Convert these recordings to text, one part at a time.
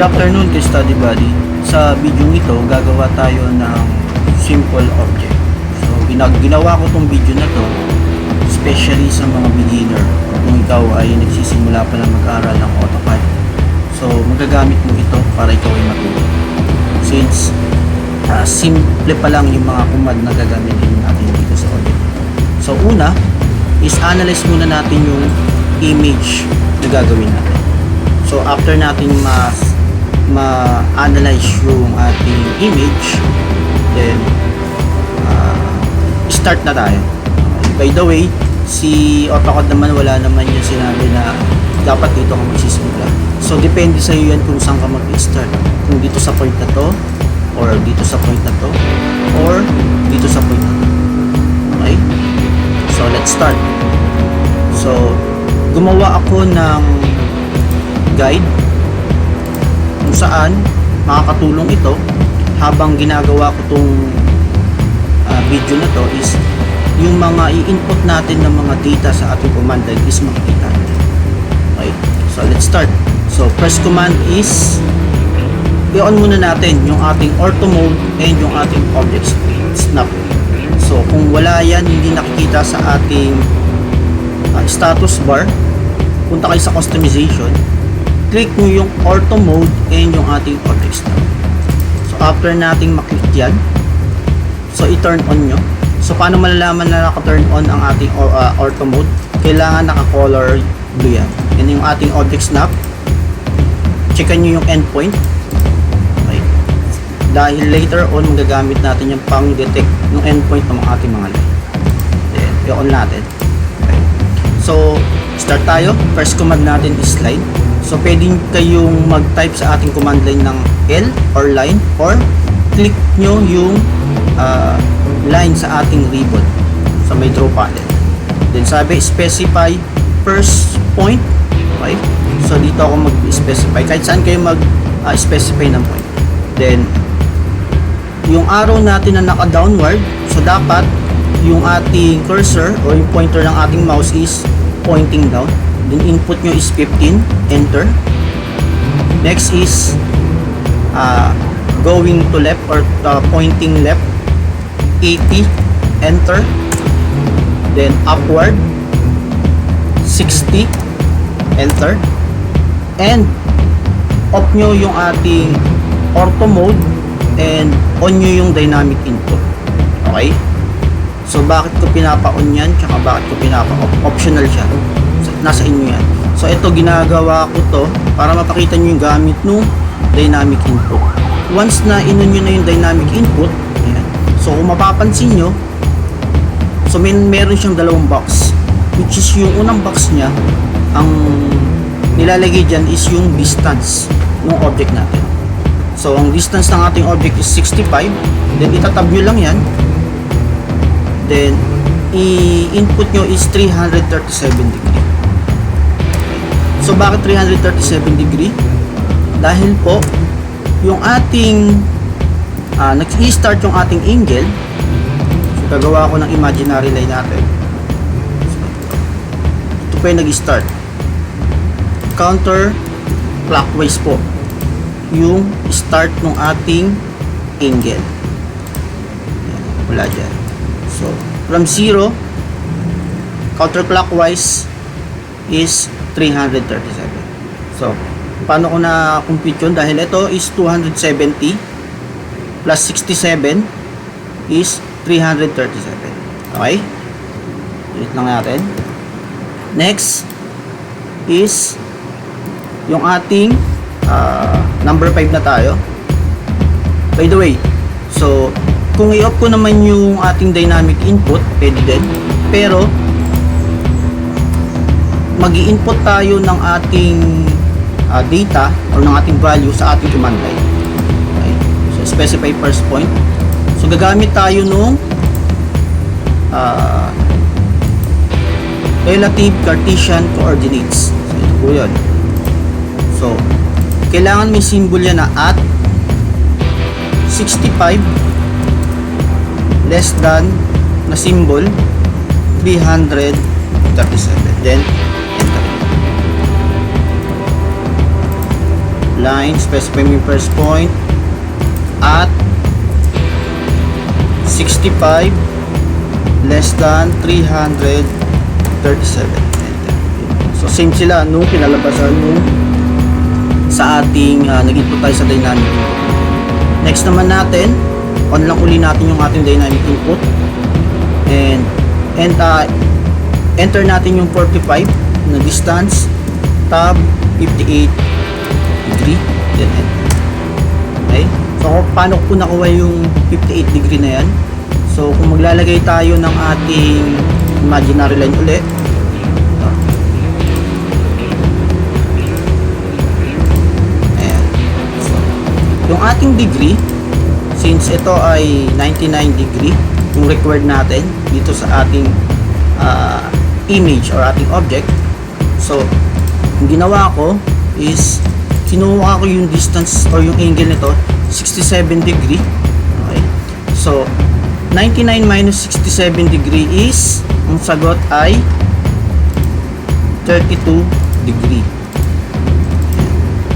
Good afternoon to Study Buddy. Sa video ito, gagawa tayo ng simple object. So, ginawa ko tong video na to especially sa mga beginner kung ikaw ay nagsisimula pa lang mag-aral ng AutoCAD. So, magagamit mo ito para ikaw ay matuto. Since simple pa lang yung mga command na gagamitin natin dito sa object. So, una is analyze muna natin yung image na gagawin natin. So, after natin ma-analyze yung ating image, then start na tayo. By the way, si AutoCAD naman wala naman yung sinabi na dapat dito ka magsisimula. So, depende sa iyo yan kung saan ka mag-start. Kung dito sa point na to, or dito sa point na to, or dito sa point na to. Okay? So, let's start. So, gumawa ako ng guide kung saan makakatulong ito habang ginagawa ko tong video na to is yung mga i-input natin ng mga data sa ating command line is makikita natin. Okay, so let's start. So first command is i-on muna natin yung ating ortho mode and yung ating object snap. So kung wala yan, hindi nakikita sa ating status bar, punta kayo sa customization, click nyo yung ortho mode and yung ating object snap. So after nating maklik yan, so i-turn on nyo. So paano malalaman na naka-turn on ang ating ortho mode? Kailangan naka-color blue yan. Yan yung ating object snap. Checkan nyo yung endpoint. Okay. Dahil later on magagamit natin yung pang-detect ng endpoint ng ating mga line. Then i-on natin. Okay. So start tayo. First command natin is line. So pwedeng kayong mag-type sa ating command line ng L or line, or click nyo yung line sa ating ribbon sa may draw panel. Then sabi specify first point. Okay, so dito ako mag-specify kahit saan kayo mag-specify ng point. Then yung arrow natin na naka-downward, so dapat yung ating cursor or yung pointer ng ating mouse is pointing down. Then input nyo is 15, enter. Next is going to left or pointing left, 80, enter. Then upward 60, enter. And off nyo yung ating ortho mode and on nyo yung dynamic input. Okay, so bakit ko pinapa-on yan tsaka bakit ko pinapa-off? Optional siya, nasa inyo yan. So ito, ginagawa ko to para mapakita nyo yung gamit ng dynamic input. Once na inon nyo na yung dynamic input, ayan. So kung mapapansin nyo, so meron siyang dalawang box, which is yung unang box niya, ang nilalagay dyan is yung distance ng object natin. So ang distance ng ating object is 65, then itatab nyo lang yan, then i-input nyo is 337 degree. So bakit 337 degree? Dahil po yung ating nag-i-start yung ating angle. So gagawa ko ng imaginary line natin. Ito po yung nag-i-start. Counter clockwise po yung start ng ating angle. Wala dyan. So from 0 counterclockwise is 337. So paano ko na compute yun? Dahil ito is 270 plus 67 is 337. Okay, ulit lang natin. Next is yung ating number 5 na tayo. By the way, so kung i-off ko naman yung ating dynamic input, pwede din, pero mag-i-input tayo ng ating data or ng ating value sa ating command line. Okay, so specify first point. So gagamit tayo nung relative Cartesian coordinates. So ito po yun. So kailangan may symbol yan na at 65 less than na symbol 337. Then enter. line, specify mo yung first point at 65 less than 337. Enter. So same sila nung pinalabasan mo sa ating nag-input tayo sa dynamic input. Next naman natin, on lang uli natin yung ating dynamic input and enter natin yung 45 na distance, tab 58 degree, then enter. Okay, so paano ko nakuha yung 58 degree na yan? So kung maglalagay tayo ng ating imaginary line ulit, ayan. So, yung ating degree, since ito ay 99 degree yung required natin dito sa ating image or ating object, so yung ginawa ko is kinuha ko yung distance or yung angle nito 67 degree. Okay, so 99 minus 67 degree is, ang sagot ay 32 degree.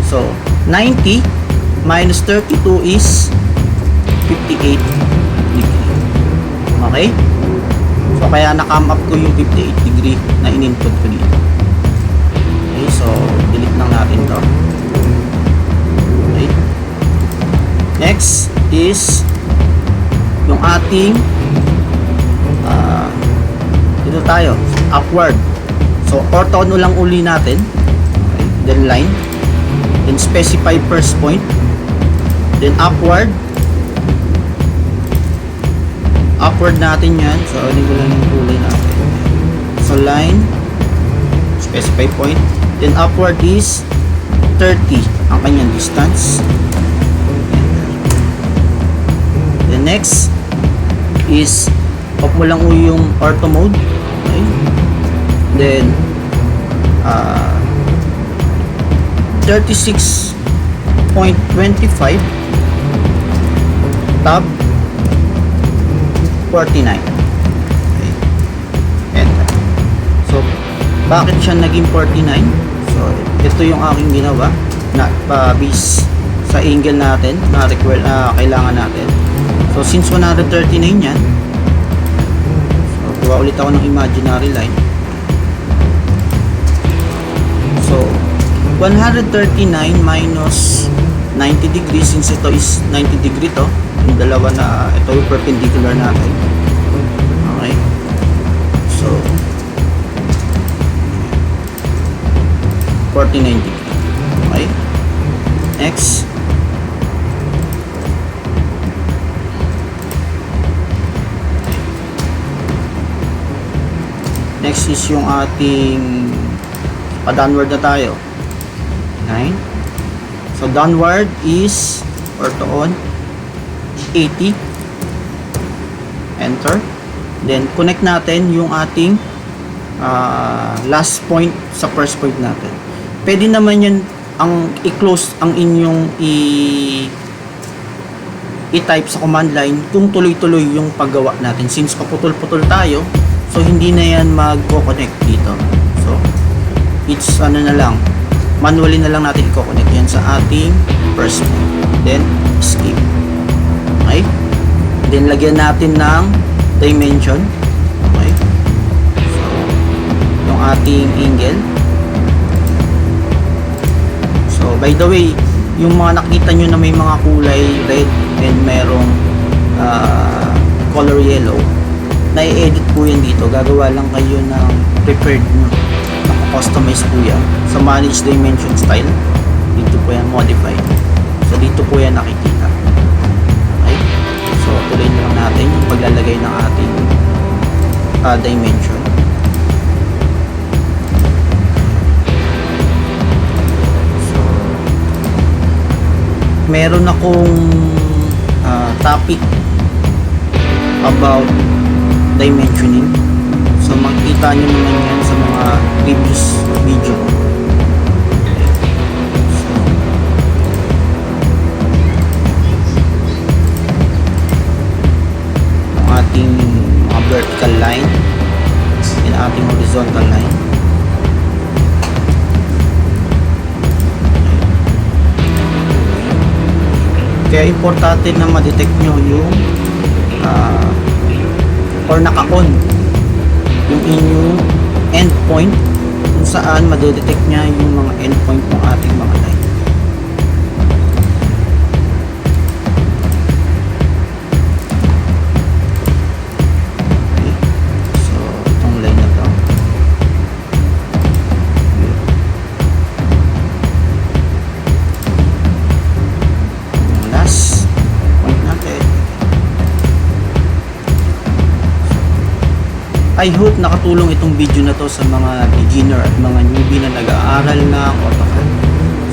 So 90 minus 32 is 58 degree. Okay, so kaya na-come up ko yung 58 degree na in-input ko dito. Okay, so delete lang natin to. Okay, next is yung ating dito tayo, upward. So orthogonal lang uli natin. Okay, then line, then specify first point, then upward natin yan. So hindi ko lang yung kulay natin. So line, specify point, then upward is 30 ang kanyang distance. The next is off mo lang yung ortho mode. Okay, then 36.25 tab 49. Okay, enter. So bakit siya naging 49? So ito yung aking ginawa na base sa angle natin na require kailangan natin. So since 139 yan, so kuha ulit ako ng imaginary line. So 139 minus 90 degrees, since ito is 90 degree to, yung dalawa na ito yung perpendicular natin. Okay, so 49 degree. Okay, next is yung ating downward na tayo. 9. So downward is ortho on 80. Enter. Then connect natin yung ating last point sa first point natin. Pwede naman yan ang i-close ang inyong i-type sa command line kung tuloy-tuloy yung paggawa natin. Since paputol-putol tayo, so hindi na yan mag-connect dito. So it's ano na lang, manually na lang natin i-connect yan sa ating first point. Then escape. Okay, then lagyan natin ng dimension. Okay, so yung ating angle. So by the way, yung mga nakita nyo na may mga kulay red and merong color yellow, na-edit po yan dito. Gagawa lang kayo ng preferred nyo, naka-customize po yan sa manage dimension style. Dito po yan modify. So dito po yan nakikita. Okay, so tuloy na lang natin yung paglalagay ng ating dimension. So meron akong topic about dimensioning. So makikita nyo naman yan sa mga previous video. So, ang ating mga vertical line and ating horizontal line. Kaya importante na ma-detect nyo yung or naka-on yung inyong endpoint kung saan madedetect nya yung mga endpoint ng ating mga line. Okay. So, itong line na to. Yung last point natin. I hope nakatulong itong video na to sa mga beginner at mga newbie na nag-aaral ng AutoCAD.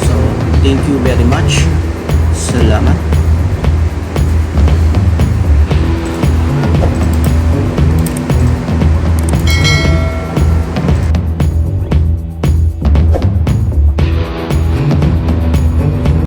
So, thank you very much. Salamat.